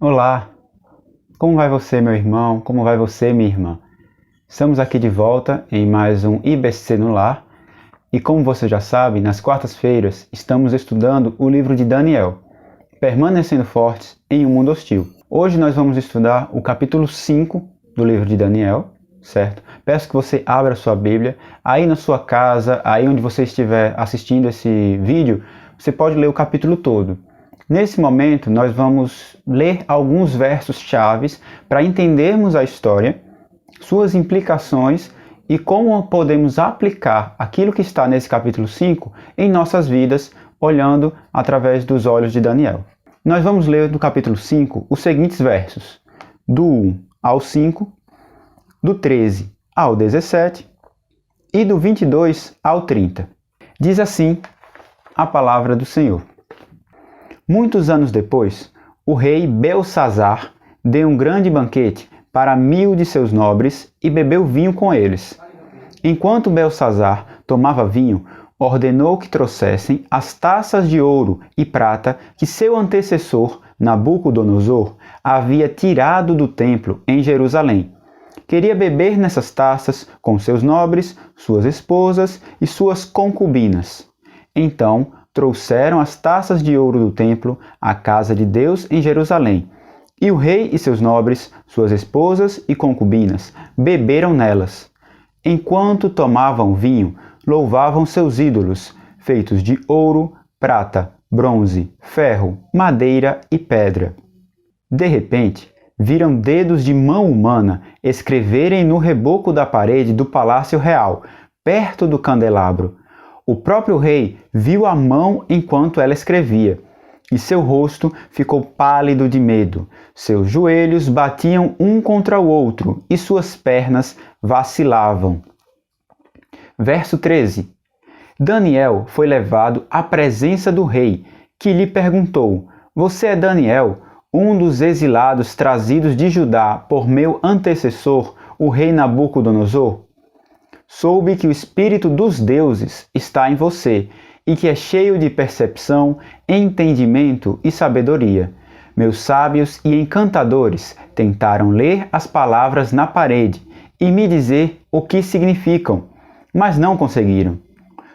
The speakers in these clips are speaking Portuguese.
Olá, como vai você, meu irmão? Como vai você, minha irmã? Estamos aqui de volta em mais um IBC no Lar e, como você já sabe, nas quartas-feiras estamos estudando o livro de Daniel, Permanecendo Fortes em um Mundo Hostil. Hoje nós vamos estudar o capítulo 5 do livro de Daniel, certo? Peço que você abra sua Bíblia, aí na sua casa, aí onde você estiver assistindo esse vídeo, você pode ler o capítulo todo. Nesse momento, nós vamos ler alguns versos chaves para entendermos a história, suas implicações e como podemos aplicar aquilo que está nesse capítulo 5 em nossas vidas, olhando através dos olhos de Daniel. Nós vamos ler do capítulo 5 os seguintes versos, do 1 ao 5, do 13 ao 17 e do 22 ao 30. Diz assim a palavra do Senhor. Muitos anos depois, o rei Belsazar deu um grande banquete para 1000 de seus nobres e bebeu vinho com eles. Enquanto Belsazar tomava vinho, ordenou que trouxessem as taças de ouro e prata que seu antecessor, Nabucodonosor, havia tirado do templo em Jerusalém. Queria beber nessas taças com seus nobres, suas esposas e suas concubinas. Então, trouxeram as taças de ouro do templo à casa de Deus em Jerusalém. E o rei e seus nobres, suas esposas e concubinas, beberam nelas. Enquanto tomavam vinho, louvavam seus ídolos, feitos de ouro, prata, bronze, ferro, madeira e pedra. De repente, viram dedos de mão humana escreverem no reboco da parede do palácio real, perto do candelabro. O próprio rei viu a mão enquanto ela escrevia, e seu rosto ficou pálido de medo. Seus joelhos batiam um contra o outro, e suas pernas vacilavam. Verso 13. Daniel foi levado à presença do rei, que lhe perguntou: Você é Daniel, um dos exilados trazidos de Judá por meu antecessor, o rei Nabucodonosor? Soube que o espírito dos deuses está em você e que é cheio de percepção, entendimento e sabedoria. Meus sábios e encantadores tentaram ler as palavras na parede e me dizer o que significam, mas não conseguiram.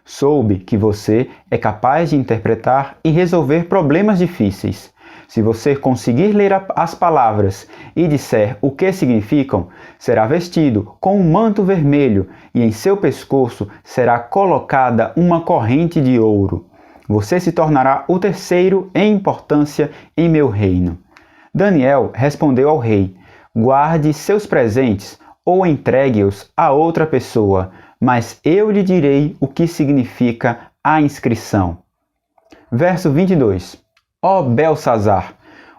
Soube que você é capaz de interpretar e resolver problemas difíceis. Se você conseguir ler as palavras e disser o que significam, será vestido com um manto vermelho e em seu pescoço será colocada uma corrente de ouro. Você se tornará o terceiro em importância em meu reino. Daniel respondeu ao rei: Guarde seus presentes ou entregue-os a outra pessoa, mas eu lhe direi o que significa a inscrição. Verso 22. Ó Belsazar,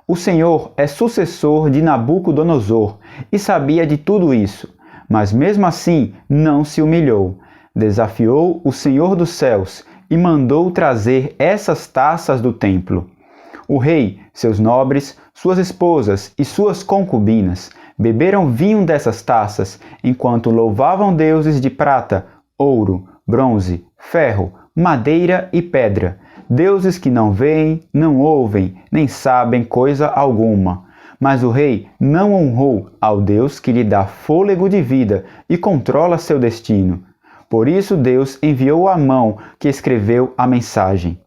o Senhor é sucessor de Nabucodonosor e sabia de tudo isso, mas mesmo assim não se humilhou. Desafiou o Senhor dos céus e mandou trazer essas taças do templo. O rei, seus nobres, suas esposas e suas concubinas beberam vinho dessas taças enquanto louvavam deuses de prata, ouro, bronze, ferro, madeira e pedra, deuses que não veem, não ouvem, nem sabem coisa alguma. Mas o rei não honrou ao Deus que lhe dá fôlego de vida e controla seu destino. Por isso Deus enviou a mão que escreveu a mensagem.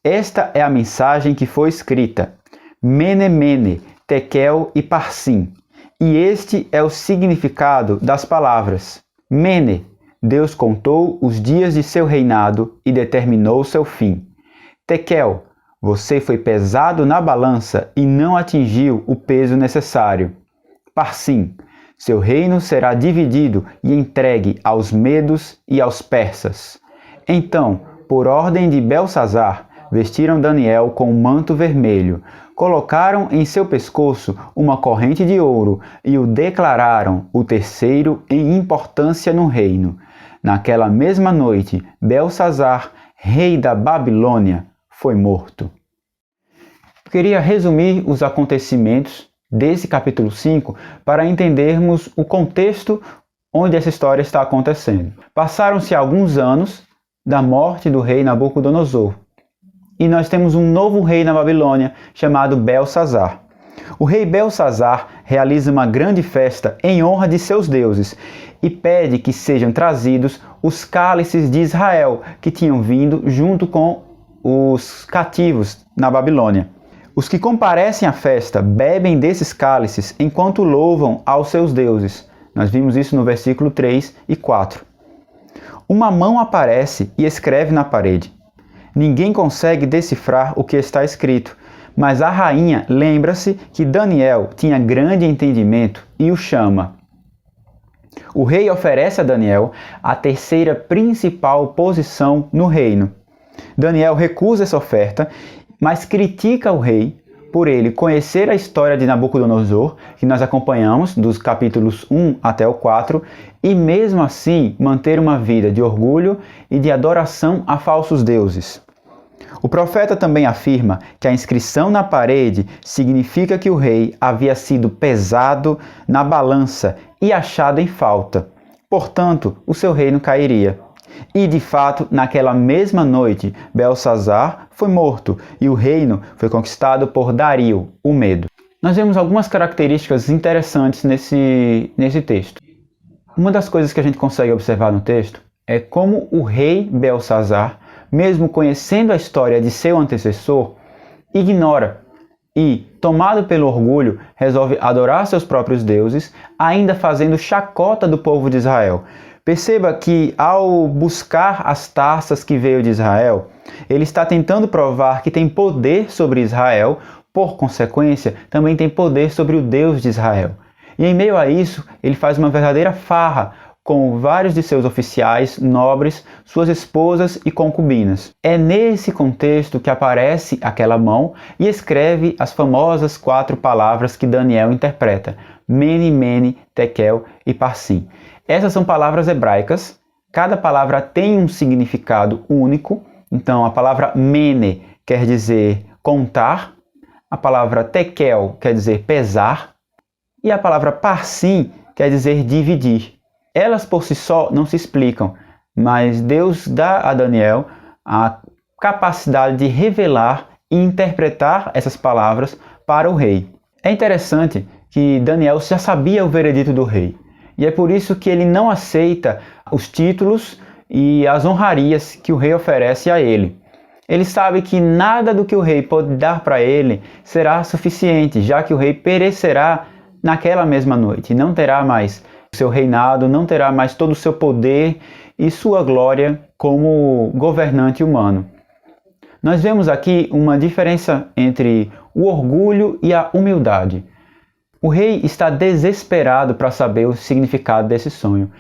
Esta é a mensagem que foi escrita: Mene, Mene, Tekel e Parsim. E este é o significado das palavras. Mene, Deus contou os dias de seu reinado e determinou seu fim. Tekel, você foi pesado na balança e não atingiu o peso necessário. Parsim, seu reino será dividido e entregue aos medos e aos persas. Então, por ordem de Belsazar, vestiram Daniel com um manto vermelho, colocaram em seu pescoço uma corrente de ouro e o declararam o terceiro em importância no reino. Naquela mesma noite, Belsazar, rei da Babilônia, foi morto. Eu queria resumir os acontecimentos desse capítulo 5 para entendermos o contexto onde essa história está acontecendo. Passaram-se alguns anos da morte do rei Nabucodonosor e nós temos um novo rei na Babilônia chamado Belsazar. O rei Belsazar realiza uma grande festa em honra de seus deuses e pede que sejam trazidos os cálices de Israel que tinham vindo junto com os cativos na Babilônia. Os que comparecem à festa bebem desses cálices enquanto louvam aos seus deuses. Nós vimos isso no versículo 3 e 4. Uma mão aparece e escreve na parede. Ninguém consegue decifrar o que está escrito, mas a rainha lembra-se que Daniel tinha grande entendimento e o chama. O rei oferece a Daniel a terceira principal posição no reino. Daniel recusa essa oferta, mas critica o rei por ele conhecer a história de Nabucodonosor, que nós acompanhamos dos capítulos 1 até o 4, e mesmo assim manter uma vida de orgulho e de adoração a falsos deuses. O profeta também afirma que a inscrição na parede significa que o rei havia sido pesado na balança e achado em falta. Portanto, o seu reino cairia. E, de fato, naquela mesma noite, Belsazar foi morto e o reino foi conquistado por Dario, o Medo. Nós vemos algumas características interessantes nesse texto. Uma das coisas que a gente consegue observar no texto é como o rei Belsazar, mesmo conhecendo a história de seu antecessor, ignora e, tomado pelo orgulho, resolve adorar seus próprios deuses, ainda fazendo chacota do povo de Israel. Perceba que, ao buscar as taças que veio de Israel, ele está tentando provar que tem poder sobre Israel, por consequência, também tem poder sobre o Deus de Israel. E em meio a isso, ele faz uma verdadeira farra com vários de seus oficiais, nobres, suas esposas e concubinas. É nesse contexto que aparece aquela mão e escreve as famosas 4 palavras que Daniel interpreta: Mene, Mene, Tekel e Parsim. Essas são palavras hebraicas, cada palavra tem um significado único. Então a palavra Mene quer dizer contar, a palavra Tekel quer dizer pesar e a palavra Parsim quer dizer dividir. Elas por si só não se explicam, mas Deus dá a Daniel a capacidade de revelar e interpretar essas palavras para o rei. É interessante que Daniel já sabia o veredito do rei. E é por isso que ele não aceita os títulos e as honrarias que o rei oferece a ele. Ele sabe que nada do que o rei pode dar para ele será suficiente, já que o rei perecerá naquela mesma noite. Não terá mais o seu reinado, não terá mais todo o seu poder e sua glória como governante humano. Nós vemos aqui uma diferença entre o orgulho e a humildade. O rei está desesperado para saber o significado desse sonho,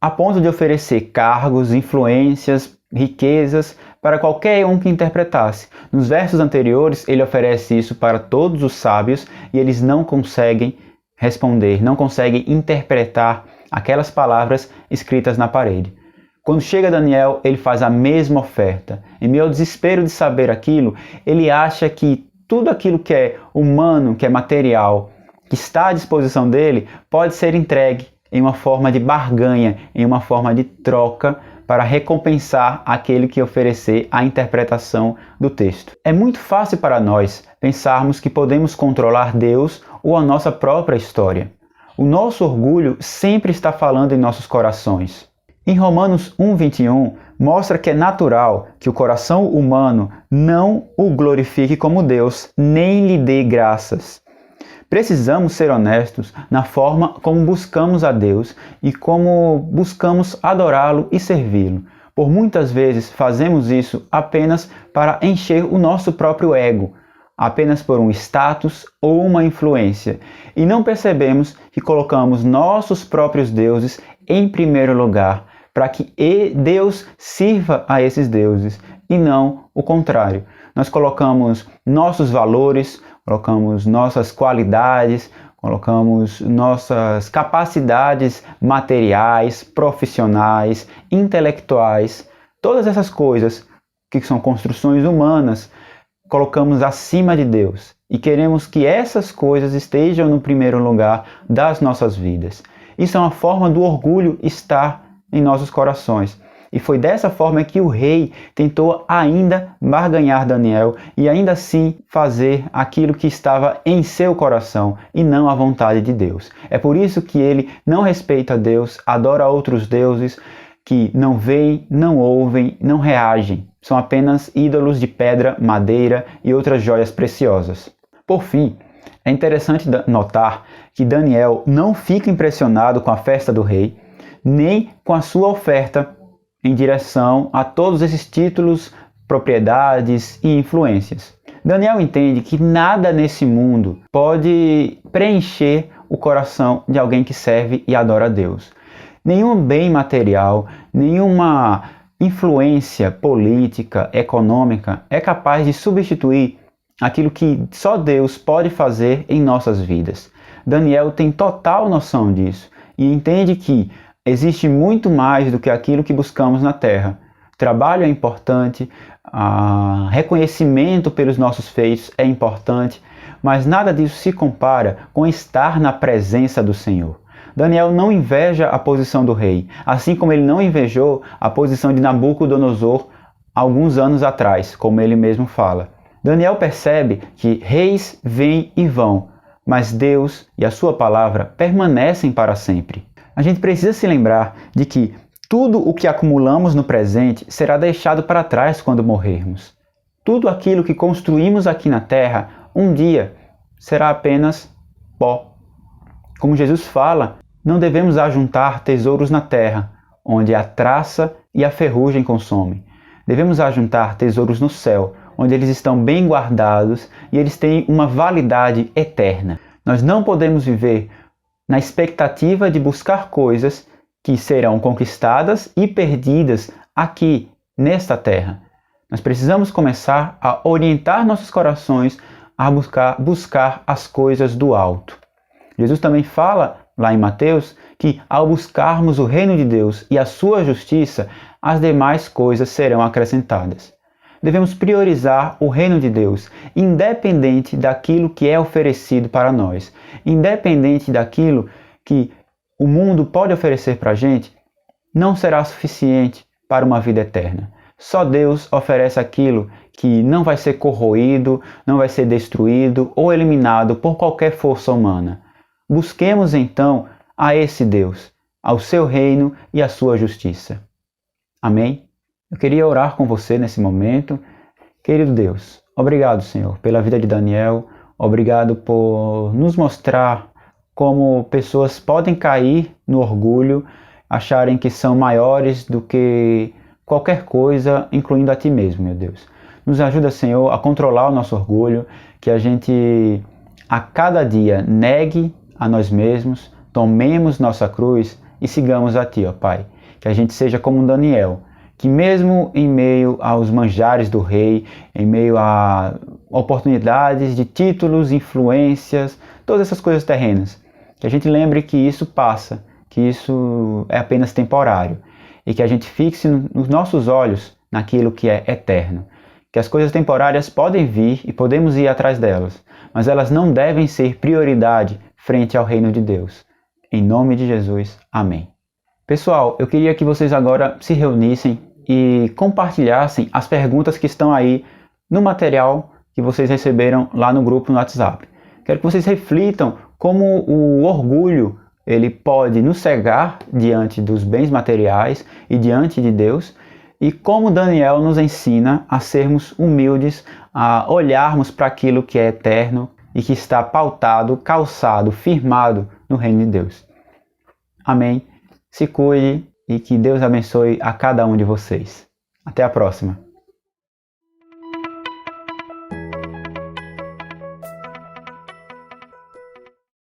a ponto de oferecer cargos, influências, riquezas para qualquer um que interpretasse. Nos versos anteriores, ele oferece isso para todos os sábios e eles não conseguem responder, não conseguem interpretar aquelas palavras escritas na parede. Quando chega Daniel, ele faz a mesma oferta. Em meio ao desespero de saber aquilo, ele acha que tudo aquilo que é humano, que é material, que está à disposição dele, pode ser entregue em uma forma de barganha, em uma forma de troca, para recompensar aquele que oferecer a interpretação do texto. É muito fácil para nós pensarmos que podemos controlar Deus ou a nossa própria história. O nosso orgulho sempre está falando em nossos corações. Em Romanos 1:21, mostra que é natural que o coração humano não o glorifique como Deus, nem lhe dê graças. Precisamos ser honestos na forma como buscamos a Deus e como buscamos adorá-lo e servi-lo. Por muitas vezes fazemos isso apenas para encher o nosso próprio ego, apenas por um status ou uma influência, e não percebemos que colocamos nossos próprios deuses em primeiro lugar, para que Deus sirva a esses deuses e não o contrário. Nós colocamos nossos valores, colocamos nossas qualidades, colocamos nossas capacidades materiais, profissionais, intelectuais, todas essas coisas que são construções humanas, colocamos acima de Deus e queremos que essas coisas estejam no primeiro lugar das nossas vidas. Isso é uma forma do orgulho estar em nossos corações. E foi dessa forma que o rei tentou ainda barganhar Daniel e ainda assim fazer aquilo que estava em seu coração e não a vontade de Deus. É por isso que ele não respeita Deus, adora outros deuses que não veem, não ouvem, não reagem. São apenas ídolos de pedra, madeira e outras joias preciosas. Por fim, é interessante notar que Daniel não fica impressionado com a festa do rei, nem com a sua oferta em direção a todos esses títulos, propriedades e influências. Daniel entende que nada nesse mundo pode preencher o coração de alguém que serve e adora a Deus. Nenhum bem material, nenhuma influência política, econômica é capaz de substituir aquilo que só Deus pode fazer em nossas vidas. Daniel tem total noção disso e entende que existe muito mais do que aquilo que buscamos na terra. Trabalho é importante, reconhecimento pelos nossos feitos é importante, mas nada disso se compara com estar na presença do Senhor. Daniel não inveja a posição do rei, assim como ele não invejou a posição de Nabucodonosor alguns anos atrás, como ele mesmo fala. Daniel percebe que reis vêm e vão, mas Deus e a sua palavra permanecem para sempre. A gente precisa se lembrar de que tudo o que acumulamos no presente será deixado para trás quando morrermos. Tudo aquilo que construímos aqui na terra, um dia, será apenas pó. Como Jesus fala, não devemos ajuntar tesouros na terra, onde a traça e a ferrugem consomem. Devemos ajuntar tesouros no céu, onde eles estão bem guardados e eles têm uma validade eterna. Nós não podemos viver na expectativa de buscar coisas que serão conquistadas e perdidas aqui, nesta terra. Nós precisamos começar a orientar nossos corações a buscar as coisas do alto. Jesus também fala, lá em Mateus, que ao buscarmos o reino de Deus e a sua justiça, as demais coisas serão acrescentadas. Devemos priorizar o reino de Deus, independente daquilo que é oferecido para nós, independente daquilo que o mundo pode oferecer para a gente, não será suficiente para uma vida eterna. Só Deus oferece aquilo que não vai ser corroído, não vai ser destruído ou eliminado por qualquer força humana. Busquemos então a esse Deus, ao seu reino e à sua justiça. Amém? Eu queria orar com você nesse momento. Querido Deus, obrigado, Senhor, pela vida de Daniel. Obrigado por nos mostrar como pessoas podem cair no orgulho, acharem que são maiores do que qualquer coisa, incluindo a Ti mesmo, meu Deus. Nos ajuda, Senhor, a controlar o nosso orgulho, que a gente a cada dia negue a nós mesmos, tomemos nossa cruz e sigamos a Ti, ó Pai. Que a gente seja como Daniel, que mesmo em meio aos manjares do rei, em meio a oportunidades de títulos, influências, todas essas coisas terrenas, que a gente lembre que isso passa, que isso é apenas temporário e que a gente fixe nos nossos olhos naquilo que é eterno. Que as coisas temporárias podem vir e podemos ir atrás delas, mas elas não devem ser prioridade frente ao reino de Deus. Em nome de Jesus, amém. Pessoal, eu queria que vocês agora se reunissem e compartilhassem as perguntas que estão aí no material que vocês receberam lá no grupo no WhatsApp. Quero que vocês reflitam como o orgulho ele pode nos cegar diante dos bens materiais e diante de Deus, e como Daniel nos ensina a sermos humildes, a olharmos para aquilo que é eterno e que está pautado, calçado, firmado no reino de Deus. Amém. Se cuide e que Deus abençoe a cada um de vocês. Até a próxima.